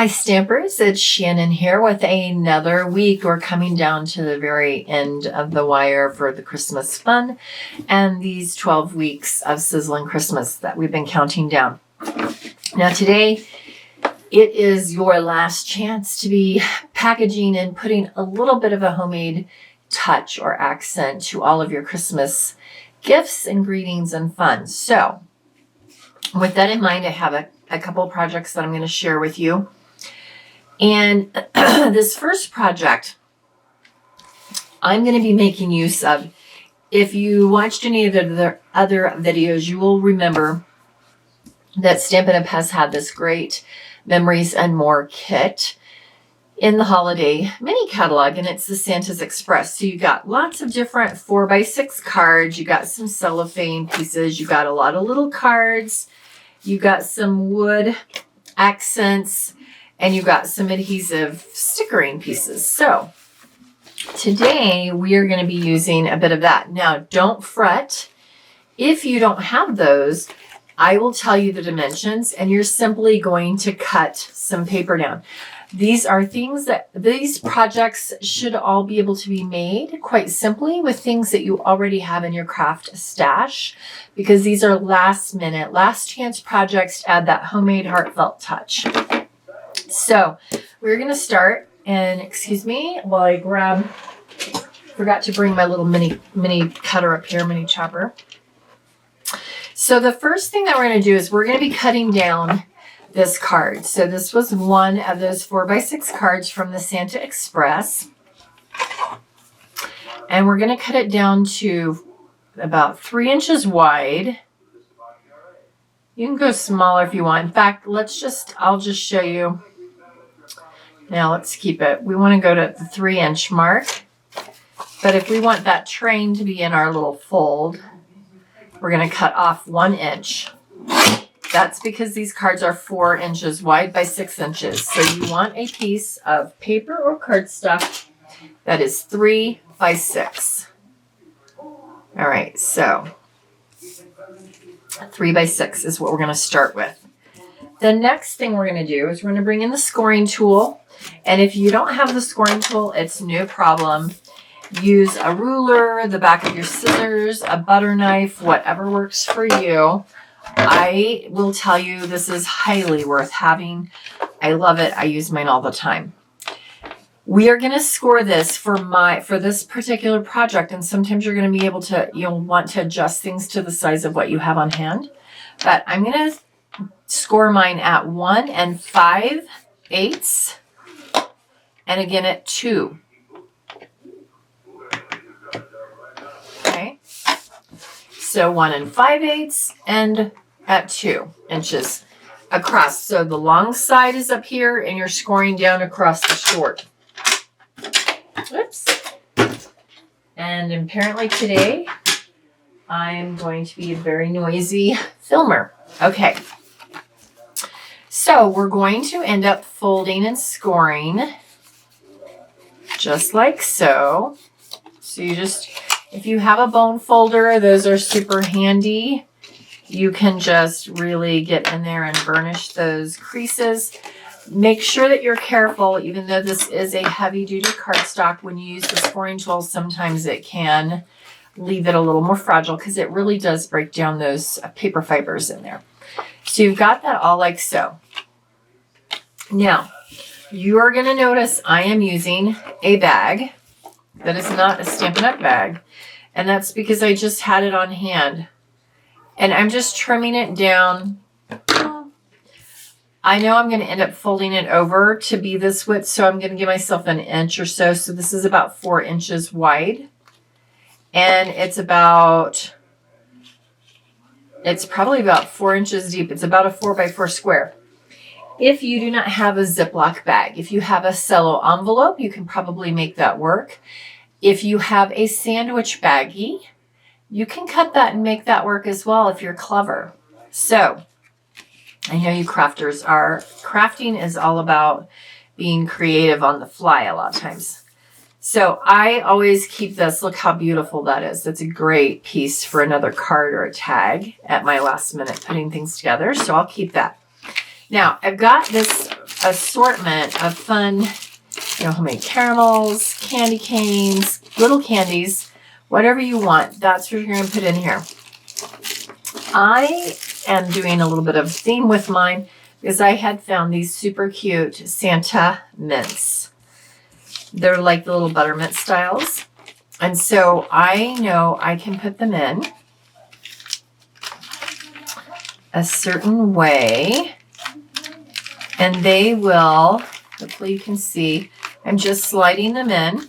Hi Stampers, it's Shannon here with another week. We're coming down to the very end of the wire for the Christmas fun and these 12 weeks of Sizzlen Christmas that we've been counting down. Now today, it is your last chance to be packaging and putting a little bit of a homemade touch or accent to all of your Christmas gifts and greetings and fun. So with that in mind, I have a couple of projects that I'm going to share with you. And this first project, I'm going to be making use of. If you watched any of the other videos, you will remember that Stampin' Up! Has had this great Memories and More kit in the holiday mini catalog, and it's the Santa's Express. So you got lots of different 4x6 cards. You got some cellophane pieces. You got a lot of little cards. You got some wood accents. And you got some adhesive stickering pieces. So today we are going to be using a bit of that. Now don't fret. If you don't have those, I will tell you the dimensions and you're simply going to cut some paper down. These are things that these projects should all be able to be made quite simply with things that you already have in your craft stash, because these are last minute, last chance projects to add that homemade heartfelt touch. So we're going to start, and excuse me while I forgot to bring my little mini cutter up here, mini chopper. So the first thing that we're going to do is we're going to be cutting down this card. So this was one of those 4x6 cards from the Santa Express. And we're going to cut it down to about 3 inches wide. You can go smaller if you want. In fact, I'll just show you. Now let's keep it. We want to go to the 3-inch mark. But if we want that train to be in our little fold, we're going to cut off 1 inch. That's because these cards are 4 inches wide by 6 inches. So you want a piece of paper or cardstock that is 3 by 6. All right, so 3 by 6 is what we're going to start with. The next thing we're going to do is we're going to bring in the scoring tool. And if you don't have the scoring tool, it's no problem. Use a ruler, the back of your scissors, a butter knife, whatever works for you. I will tell you this is highly worth having. I love it. I use mine all the time. We are going to score this for this particular project, and sometimes you're going to be able to, you'll want to adjust things to the size of what you have on hand. But I'm going to score mine at 1 5/8, and again at 2. Okay, so 1 5/8 and at 2 inches across. So the long side is up here, and you're scoring down across the short. Oops. And apparently today, I'm going to be a very noisy filmer. Okay. So we're going to end up folding and scoring just like so. So if you have a bone folder, those are super handy. You can just really get in there and burnish those creases. Make sure that you're careful, even though this is a heavy-duty cardstock, when you use the scoring tool, sometimes it can leave it a little more fragile because it really does break down those paper fibers in there. So you've got that all like so. Now, you are going to notice I am using a bag that is not a Stampin' Up! Bag, and that's because I just had it on hand. And I'm just trimming it down. I know I'm going to end up folding it over to be this width, so I'm going to give myself an inch or so. So this is about 4 inches wide. And it's probably about 4 inches deep. It's about a 4x4 square. If you do not have a Ziploc bag, if you have a cello envelope, you can probably make that work. If you have a sandwich baggie, you can cut that and make that work as well if you're clever. So I know you crafters are. Crafting is all about being creative on the fly a lot of times. So I always keep this. Look how beautiful that is. That's a great piece for another card or a tag at my last minute putting things together. So I'll keep that. Now I've got this assortment of fun, homemade caramels, candy canes, little candies, whatever you want. That's what you're going to put in here. I am doing a little bit of theme with mine because I had found these super cute Santa mints. They're like the little buttermint styles. And so I know I can put them in a certain way, and they will, hopefully you can see, I'm just sliding them in,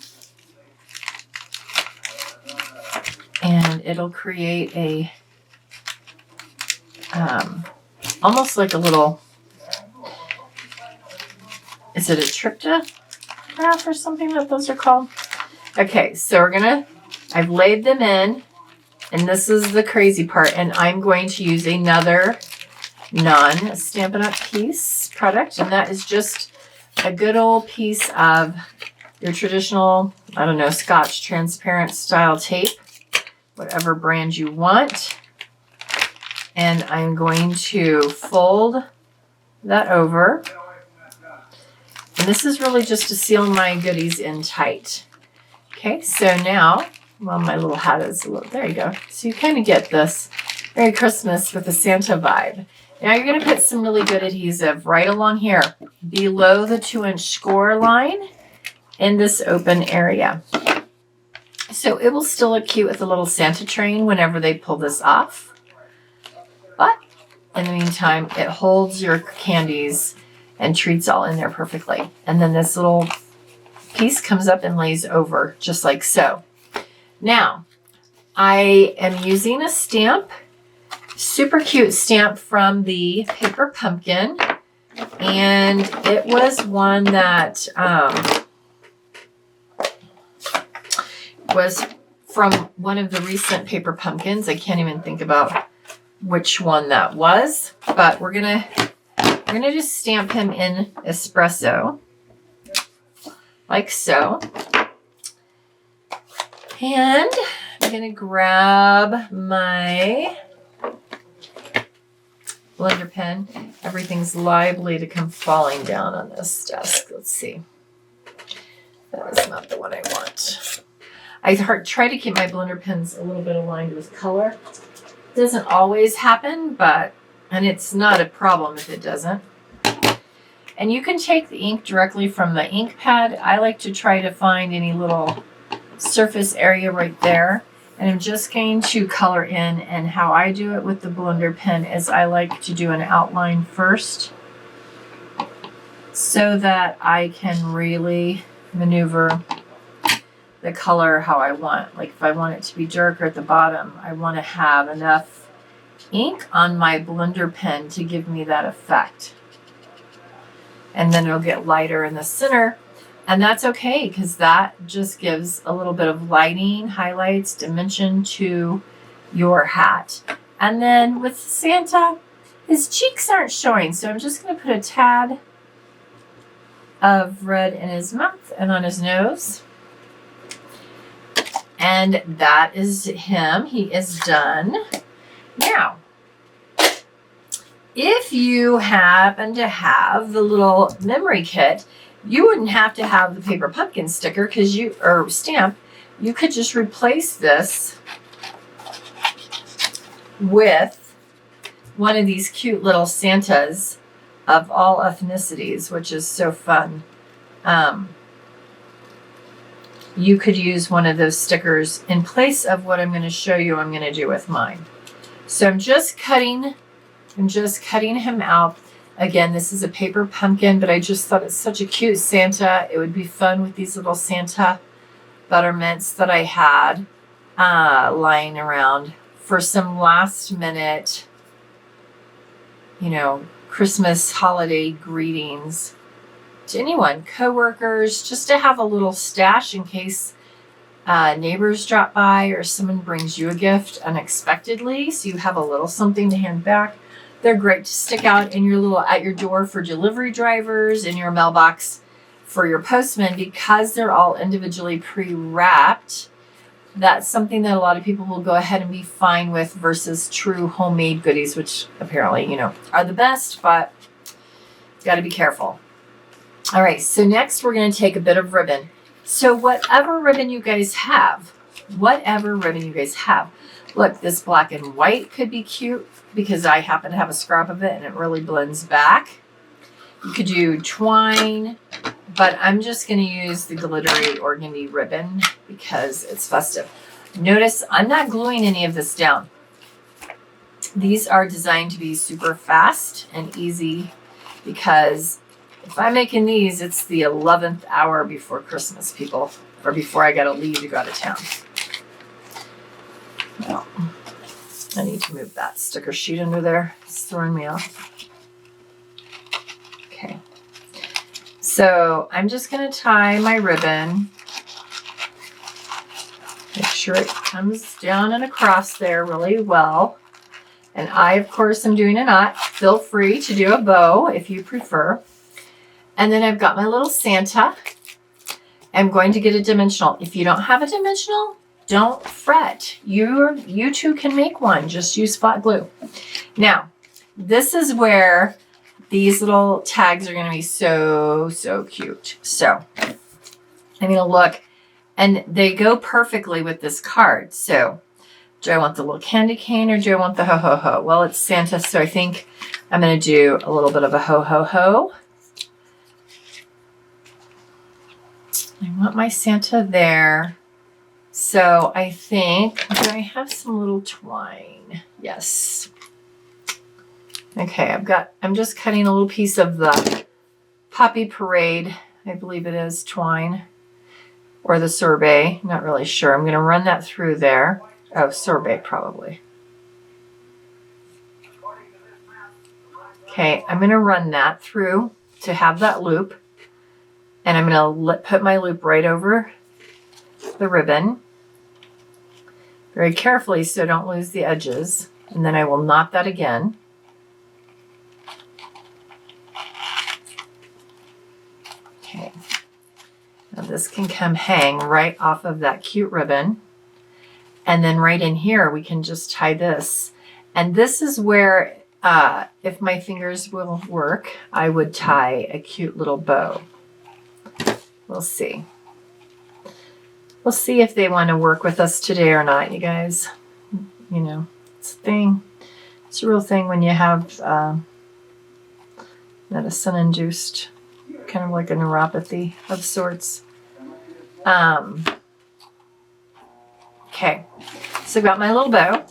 and it'll create a, almost like a little, is it a tryptophan or something that those are called? Okay, so I've laid them in, and this is the crazy part, and I'm going to use another non-Stampin' Up! Piece product, and that is just a good old piece of your traditional, Scotch transparent style tape, whatever brand you want. And I'm going to fold that over. And this is really just to seal my goodies in tight. Okay, so now, my little hat is there you go. So you kind of get this Merry Christmas with the Santa vibe. Now you're going to put some really good adhesive right along here, below the 2-inch score line in this open area. So it will still look cute with the little Santa train whenever they pull this off. But in the meantime, it holds your candies and treats all in there perfectly. And then this little piece comes up and lays over just like so. Now, I am using a stamp, super cute stamp from the Paper Pumpkin. And it was one that was from one of the recent Paper Pumpkins. I can't even think about which one that was, but we're gonna just stamp him in espresso, like so. And I'm gonna grab my blender pen. Everything's liable to come falling down on this desk. Let's see. That is not the one I want. I try to keep my blender pens a little bit aligned with color. It doesn't always happen, and it's not a problem if it doesn't. And you can take the ink directly from the ink pad. I like to try to find any little surface area right there. And I'm just going to color in, and how I do it with the blender pen is I like to do an outline first so that I can really maneuver the color how I want. Like if I want it to be darker at the bottom, I want to have enough ink on my blender pen to give me that effect. And then it'll get lighter in the center. And that's okay, because that just gives a little bit of lighting, highlights, dimension to your hat. And then with Santa, his cheeks aren't showing, so I'm just going to put a tad of red in his mouth and on his nose. And that is him. He is done. Now, if you happen to have the little memory kit, you wouldn't have to have the Paper Pumpkin sticker or stamp. You could just replace this with one of these cute little Santas of all ethnicities, which is so fun. You could use one of those stickers in place of what I'm going to show you I'm going to do with mine. So I'm just cutting him out. Again, this is a Paper Pumpkin, but I just thought it's such a cute Santa. It would be fun with these little Santa buttermints that I had lying around for some last minute, Christmas holiday greetings to anyone, coworkers, just to have a little stash in case neighbors drop by or someone brings you a gift unexpectedly, so you have a little something to hand back. They're great to stick out in at your door for delivery drivers, in your mailbox for your postman, because they're all individually pre-wrapped. That's something that a lot of people will go ahead and be fine with versus true homemade goodies, which apparently, are the best, but got to be careful. All right, so next we're going to take a bit of ribbon. So whatever ribbon you guys have, look, this black and white could be cute because I happen to have a scrap of it and it really blends back. You could do twine, but I'm just going to use the glittery organdy ribbon because it's festive. Notice I'm not gluing any of this down. These are designed to be super fast and easy because if I'm making these, it's the 11th hour before Christmas, people, or before I got to leave to go out of town. Well, I need to move that sticker sheet under there. It's throwing me off. Okay. So I'm just going to tie my ribbon. Make sure it comes down and across there really well. And I, of course, am doing a knot. Feel free to do a bow if you prefer. And then I've got my little Santa. I'm going to get a dimensional. If you don't have a dimensional, don't fret. You too can make one. Just use flat glue. Now, this is where these little tags are going to be so, so cute. So I'm going to look, and they go perfectly with this card. So do I want the little candy cane or do I want the ho, ho, ho? Well, it's Santa, so I think I'm going to do a little bit of a ho, ho, ho. I want my Santa there. So I think, do I have some little twine? Yes. Okay, I'm just cutting a little piece of the Poppy Parade, I believe it is, twine, or the sorbet, not really sure. I'm going to run that through there. Oh, sorbet probably. Okay, I'm going to run that through to have that loop. And I'm going to put my loop right over the ribbon. Very carefully so don't lose the edges. And then I will knot that again. Okay. Now this can come hang right off of that cute ribbon. And then right in here, we can just tie this. And this is where, if my fingers will work, I would tie a cute little bow. We'll see. We'll see if they want to work with us today or not, you guys. You know, it's a thing. It's a real thing when you have medicine-induced, kind of like a neuropathy of sorts. Okay, so I've got my little bow.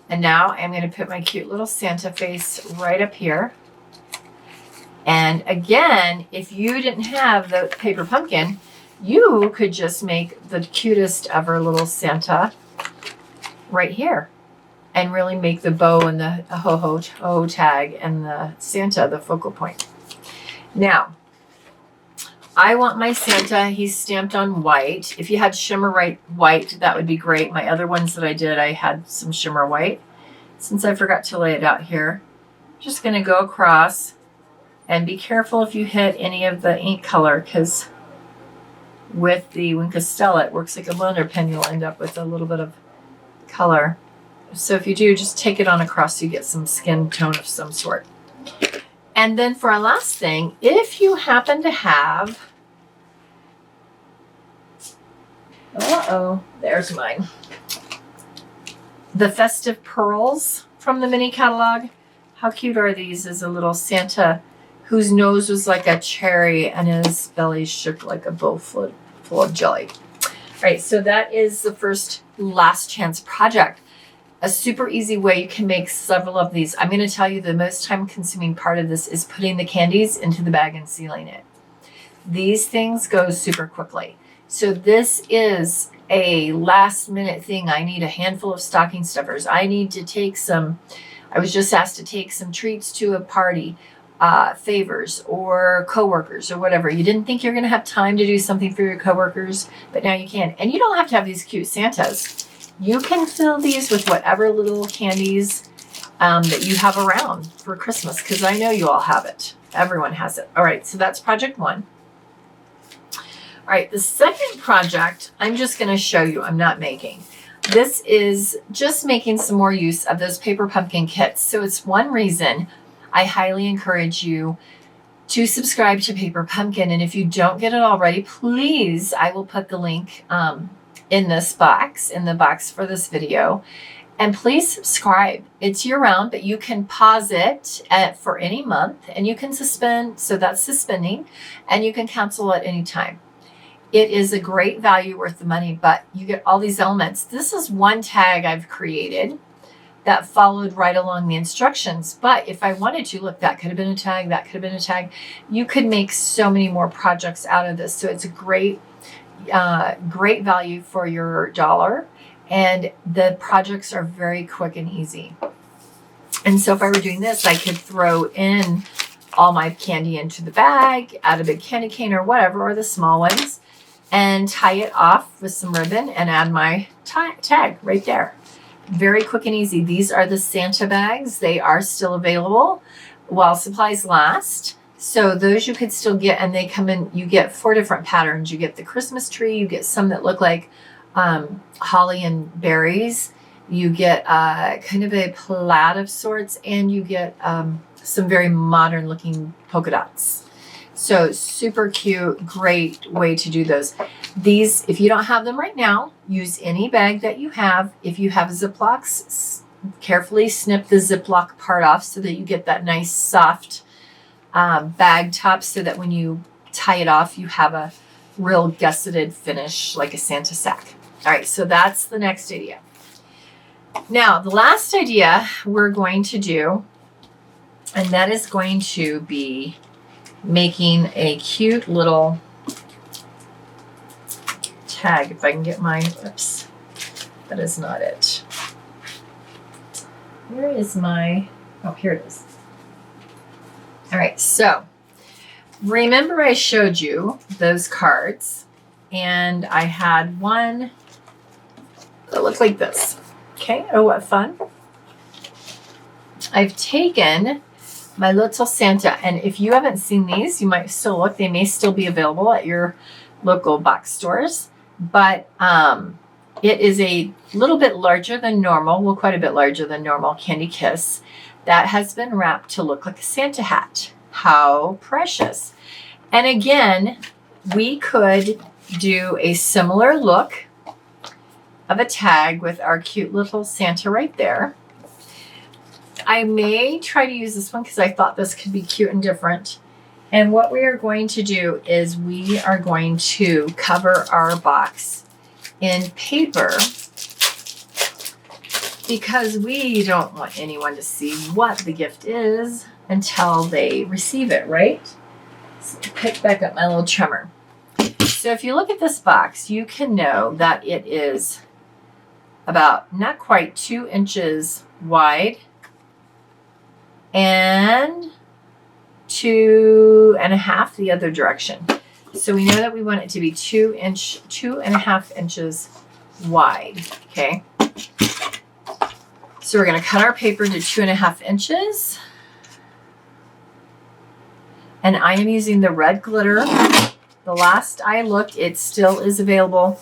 And now I'm going to put my cute little Santa face right up here. And again, if you didn't have the paper pumpkin, you could just make the cutest ever little Santa right here and really make the bow and the ho-ho tag and the Santa the focal point. Now, I want my Santa, he's stamped on white. If you had shimmer white, that would be great. My other ones that I did, I had some shimmer white. Since I forgot to lay it out here, I'm just going to go across. And be careful if you hit any of the ink color, because with the Wink of Stella, it works like a blender pen. You'll end up with a little bit of color. So if you do, just take it on across so you get some skin tone of some sort. And then for our last thing, if you happen to have, there's mine. The Festive Pearls from the mini catalog. How cute are these as a little Santa whose nose was like a cherry and his belly shook like a bowl full of jelly. All right, so that is the first last chance project. A super easy way you can make several of these. I'm going to tell you the most time consuming part of this is putting the candies into the bag and sealing it. These things go super quickly. So this is a last minute thing. I need a handful of stocking stuffers. I need to take some, I was just asked to take some treats to a party. Favors or coworkers or whatever. You didn't think you're going to have time to do something for your coworkers, but now you can. And you don't have to have these cute Santas. You can fill these with whatever little candies that you have around for Christmas, because I know you all have it. Everyone has it. All right, so that's project one. All right, the second project I'm just going to show you. I'm not making. This is just making some more use of those paper pumpkin kits. So it's one reason I highly encourage you, to subscribe to Paper Pumpkin. And if you don't get it already, please, I will put the link in this box, in the box for this video. And please subscribe. It's year round, but you can pause it for any month, and you can suspend. So that's suspending, and you can cancel at any time. It is a great value, worth the money, but you get all these elements. This is one tag I've created that followed right along the instructions. But if I wanted to, look, that could have been a tag, that could have been a tag. You could make so many more projects out of this. So it's a great, great value for your dollar. And the projects are very quick and easy. And so if I were doing this, I could throw in all my candy into the bag, add a big candy cane or whatever, or the small ones, and tie it off with some ribbon and add my tag right there. Very quick and easy. These are the Santa bags. They are still available while supplies last. So those you could still get, and they come in, you get 4 different patterns. You get the Christmas tree, you get some that look like holly and berries. You get kind of a plaid of sorts, and you get some very modern looking polka dots. So super cute, great way to do those. These, if you don't have them right now, use any bag that you have. If you have Ziplocs, carefully snip the Ziploc part off so that you get that nice soft bag top, so that when you tie it off, you have a real gusseted finish like a Santa sack. All right, so that's the next idea. Now, the last idea we're going to do, and that is going to be making a cute little tag. If I can get my, oops, that is not it. Where is my, oh, here it is. All right, so remember I showed you those cards, and I had one that looked like this. Okay, oh, what fun. I've taken my little Santa, and if you haven't seen these, you might still look. They may still be available at your local box stores, but it is a little bit larger than normal, well, quite a bit larger than normal Candy Kiss that has been wrapped to look like a Santa hat. How precious. And again, we could do a similar look of a tag with our cute little Santa right there. I may try to use this one because I thought this could be cute and different. And what we are going to do is we are going to cover our box in paper, because we don't want anyone to see what the gift is until they receive it, right? So pick back up my little trimmer. So if you look at this box, you can know that it is about not quite 2 inches wide and 2.5 the other direction. So we know that we want it to be 2.5 inches wide. Okay. So we're going to cut our paper to 2.5 inches. And I am using the red glitter. The last I looked, it still is available.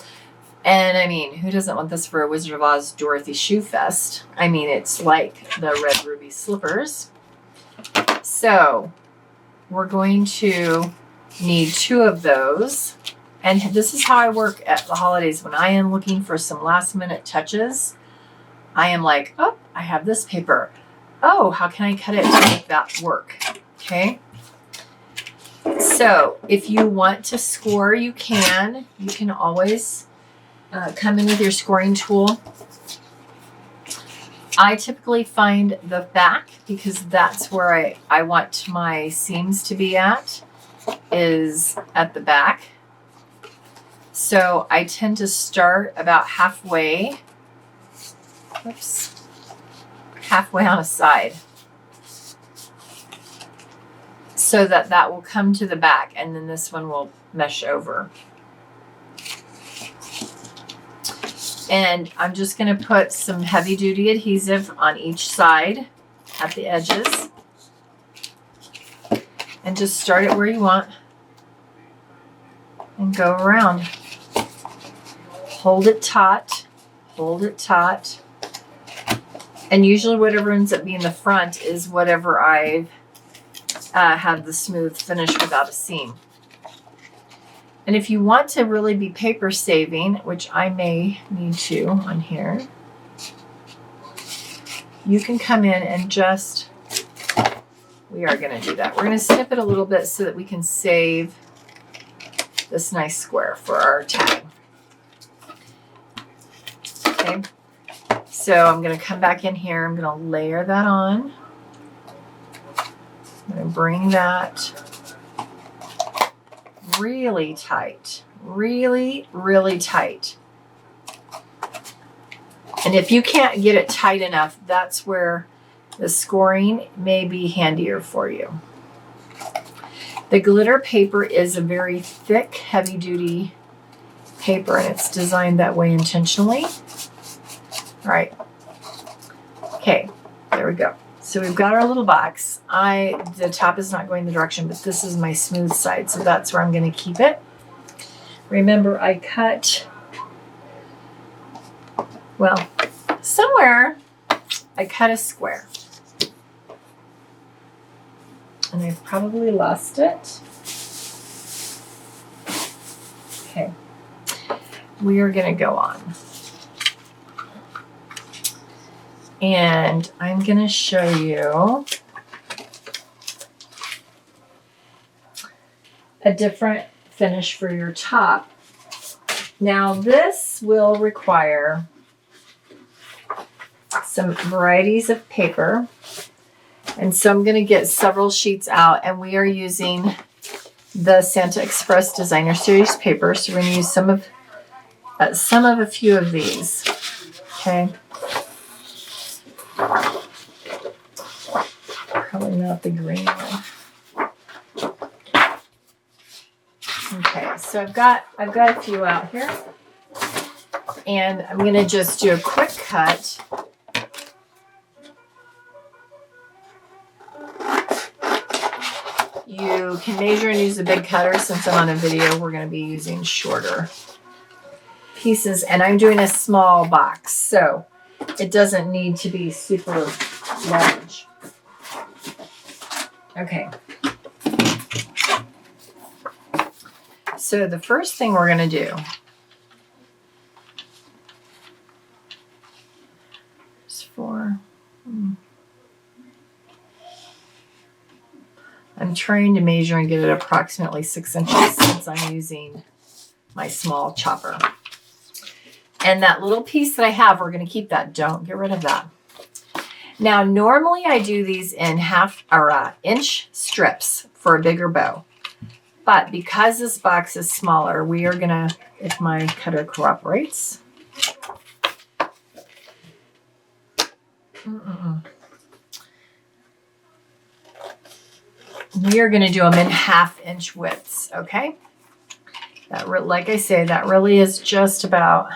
And I mean, who doesn't want this for a Wizard of Oz Dorothy Shoe Fest? I mean, it's like the red ruby slippers. So we're going to need 2 of those. And this is how I work at the holidays. When I am looking for some last minute touches, I am like, oh, I have this paper. Oh, how can I cut it to make that work? Okay. So if you want to score, you can. You can always come in with your scoring tool. I typically find the back, because that's where I want my seams to be at, is at the back. So I tend to start about halfway, halfway on a side, so that will come to the back, and then this one will mesh over. And I'm just going to put some heavy duty adhesive on each side at the edges, and just start it where you want and go around. Hold it taut, hold it taut. And usually whatever ends up being the front is whatever I've have the smooth finish without a seam. And if you want to really be paper saving, which I may need to on here, you can come in and just, we are going to do that. We're going to snip it a little bit so that we can save this nice square for our tag. Okay, so I'm going to come back in here. I'm going to layer that on. I'm going to bring that really tight, really, really tight. And if you can't get it tight enough, that's where the scoring may be handier for you. The glitter paper is a very thick, heavy-duty paper, and it's designed that way intentionally. All right. Okay, there we go. So we've got our little box. The top is not going the direction, but this is my smooth side, so that's where I'm going to keep it. Remember, I cut, well, somewhere I cut a square. And I've probably lost it. Okay. We are going to go on. And I'm going to show you a different finish for your top. Now this will require some varieties of paper. And so I'm going to get several sheets out, and we are using the Santa Express Designer Series paper. So we're going to use some of a few of these. Okay. Probably not the green one. Okay, so I've got a few out here, and I'm going to just do a quick cut. You can measure and use a big cutter. Since I'm on a video, we're going to be using shorter pieces, and I'm doing a small box, so it doesn't need to be super large. Okay. So the first thing we're going to do is I'm trying to measure and get it approximately 6 inches since I'm using my small chopper. And that little piece that I have, we're going to keep that. Don't get rid of that. Now, normally I do these in inch strips for a bigger bow. But because this box is smaller, we are going to, if my cutter cooperates, we are going to do them in 1/2 inch widths, okay? That, like I say, that really is just about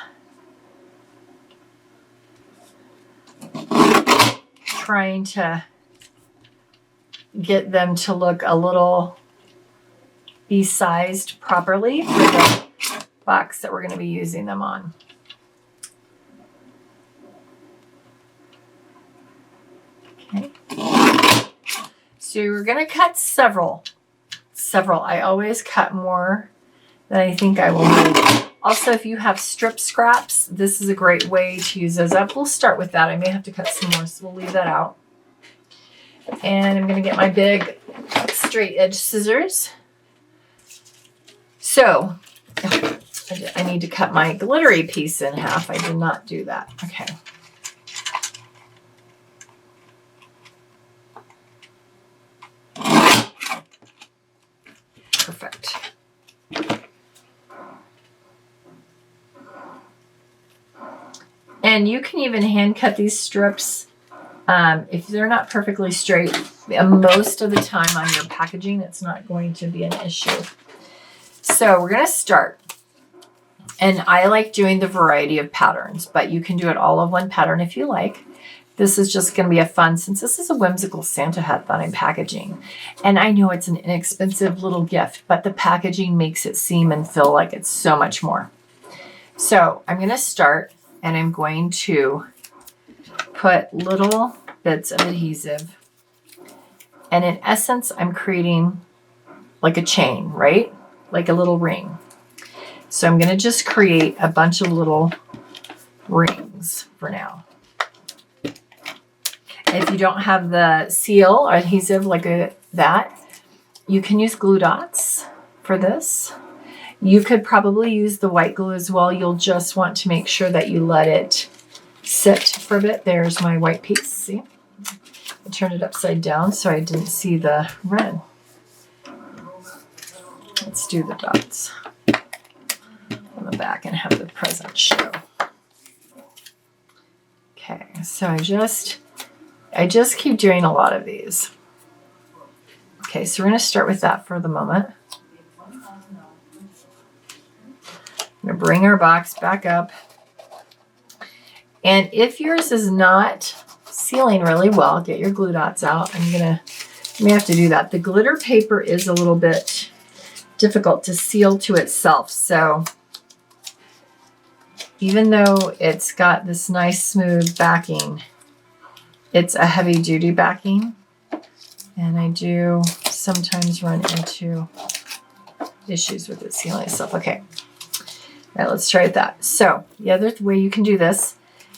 trying to get them to look a little be sized properly for the box that we're going to be using them on. Okay. So we're going to cut several. I always cut more than I think I will need. Also, if you have strip scraps, this is a great way to use those up. We'll start with that. I may have to cut some more, so we'll leave that out. And I'm going to get my big straight edge scissors. So, I need to cut my glittery piece in half. I did not do that. Okay. Perfect. And you can even hand cut these strips if they're not perfectly straight. Most of the time on your packaging, it's not going to be an issue. So we're going to start. And I like doing the variety of patterns, but you can do it all of one pattern if you like. This is just going to be a fun, since this is a whimsical Santa hat that I'm packaging. And I know it's an inexpensive little gift, but the packaging makes it seem and feel like it's so much more. So I'm going to start, and I'm going to put little bits of adhesive And in essence, I'm creating like a chain, right? Like a little ring. So I'm going to just create a bunch of little rings for now. If you don't have the seal or adhesive like that, you can use glue dots for this. You could probably use the white glue as well. You'll just want to make sure that you let it sit for a bit. There's my white piece, see? I turned it upside down so I didn't see the red. Let's do the dots on the back and have the present show. Okay, so I just keep doing a lot of these. Okay, so we're going to start with that for the moment. I'm going to bring our box back up. And if yours is not sealing really well, get your glue dots out. I may have to do that. The glitter paper is a little bit difficult to seal to itself. So even though it's got this nice smooth backing, it's a heavy duty backing. And I do sometimes run into issues with it sealing itself. Okay. All right, let's try that. So the other way you can do this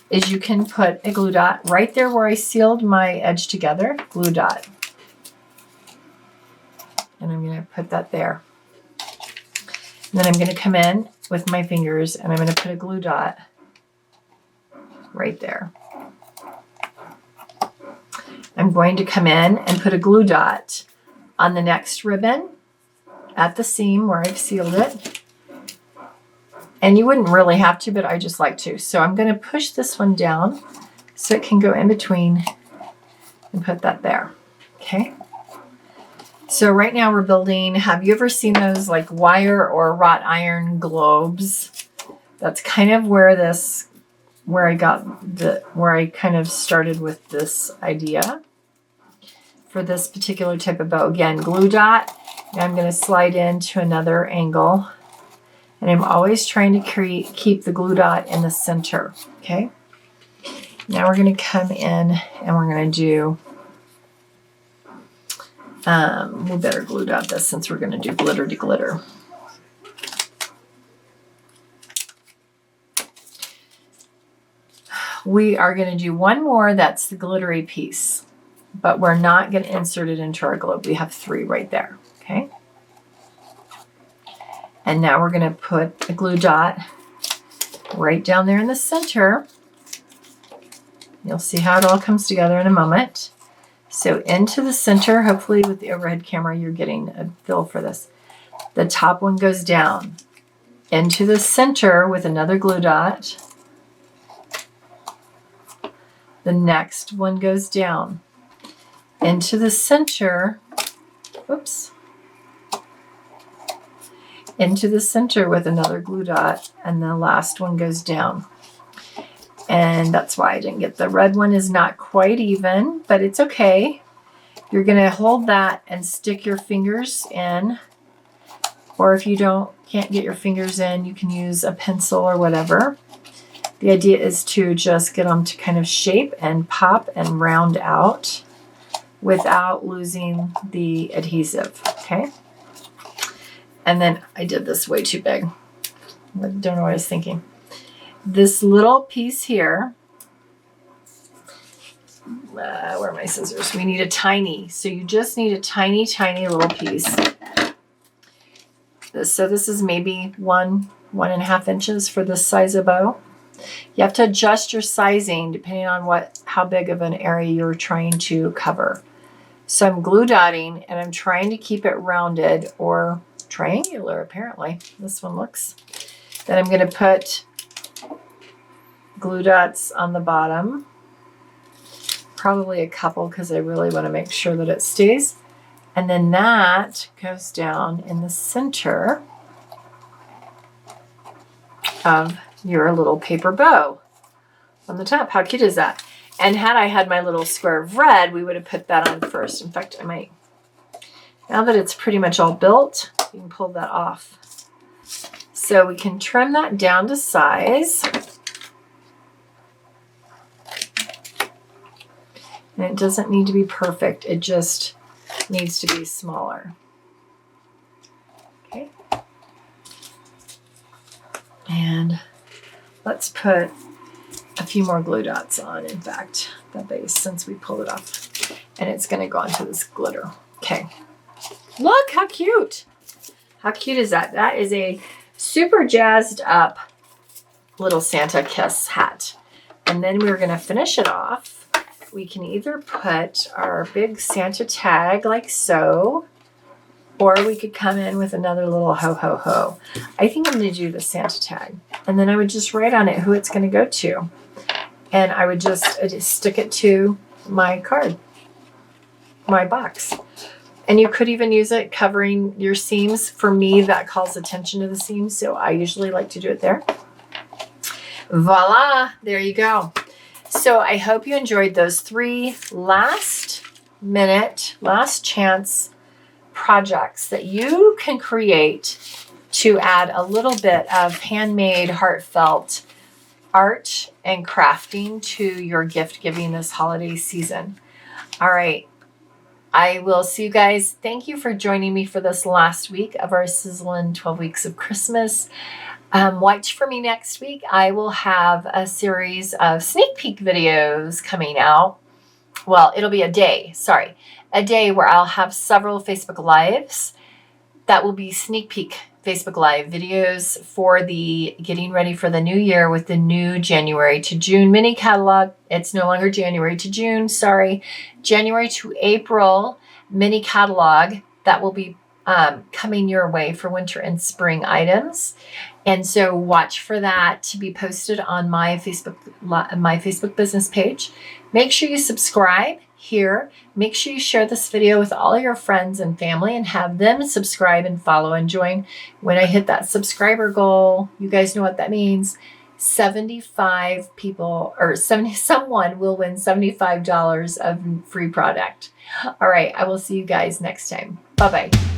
is you can put a glue dot right there where I sealed my edge together, glue dot. And I'm going to put that there. And then I'm going to come in with my fingers and I'm going to put a glue dot right there. I'm going to come in and put a glue dot on the next ribbon at the seam where I've sealed it. And you wouldn't really have to, but I just like to. So I'm going to push this one down so it can go in between and put that there. Okay. So right now we're building, have you ever seen those like wire or wrought iron globes? That's kind of where I kind of started with this idea for this particular type of bow. Again, glue dot, and I'm going to slide into another angle. And I'm always trying to keep the glue dot in the center, okay? Now we're going to come in and we're going to do, we better glue dot this since we're going to do glitter to glitter. We are going to do one more, that's the glittery piece, but we're not going to insert it into our globe. We have 3 right there, okay? And now we're going to put a glue dot right down there in the center. You'll see how it all comes together in a moment. So into the center, hopefully with the overhead camera, you're getting a feel for this. The top one goes down into the center with another glue dot. The next one goes down into the center. Oops. Into the center with another glue dot, and the last one goes down. And that's why I didn't get the red one is not quite even, but it's okay. You're going to hold that and stick your fingers in, or if you can't get your fingers in, you can use a pencil or whatever. The idea is to just get them to kind of shape and pop and round out without losing the adhesive, okay? And then I did this way too big. I don't know what I was thinking. This little piece here, where are my scissors? We need a tiny, so you just need a tiny, tiny little piece. So this is maybe 1.5 inches for this size of bow. You have to adjust your sizing depending on how big of an area you're trying to cover. So I'm glue dotting and I'm trying to keep it rounded or triangular, apparently. This one looks. Then I'm going to put glue dots on the bottom. Probably a couple because I really want to make sure that it stays. And then that goes down in the center of your little paper bow on the top. How cute is that? And had I had my little square of red, we would have put that on first. In fact, I might. Now that it's pretty much all built, you can pull that off. So we can trim that down to size. And it doesn't need to be perfect. It just needs to be smaller. Okay. And let's put a few more glue dots on, in fact, the base, since we pulled it off. And it's going to go onto this glitter. Okay. Look how cute. How cute is that? That is a super jazzed up little Santa Kiss hat. And then we're going to finish it off. We can either put our big Santa tag like so, or we could come in with another little ho, ho, ho. I think I'm going to do the Santa tag. And then I would just write on it who it's going to go to. And I would just stick it to my card, my box. And you could even use it covering your seams. For me, that calls attention to the seams, so I usually like to do it there. Voila, there you go. So I hope you enjoyed those 3 last minute, last chance projects that you can create to add a little bit of handmade, heartfelt art and crafting to your gift giving this holiday season. All right. I will see you guys. Thank you for joining me for this last week of our Sizzlen 12 Weeks of Christmas. Watch for me next week. I will have a series of sneak peek videos coming out. Well, it'll be a day where I'll have several Facebook Lives that will be sneak peek Facebook Live videos for the getting ready for the new year with the new January to June mini catalog. It's no longer January to June, sorry. January to April mini catalog that will be coming your way for winter and spring items. And so watch for that to be posted on my Facebook business page. Make sure you subscribe here. Make sure you share this video with all your friends and family and have them subscribe and follow and join. When I hit that subscriber goal, you guys know what that means. 75 people or someone will win $75 of free product. All right. I will see you guys next time. Bye-bye.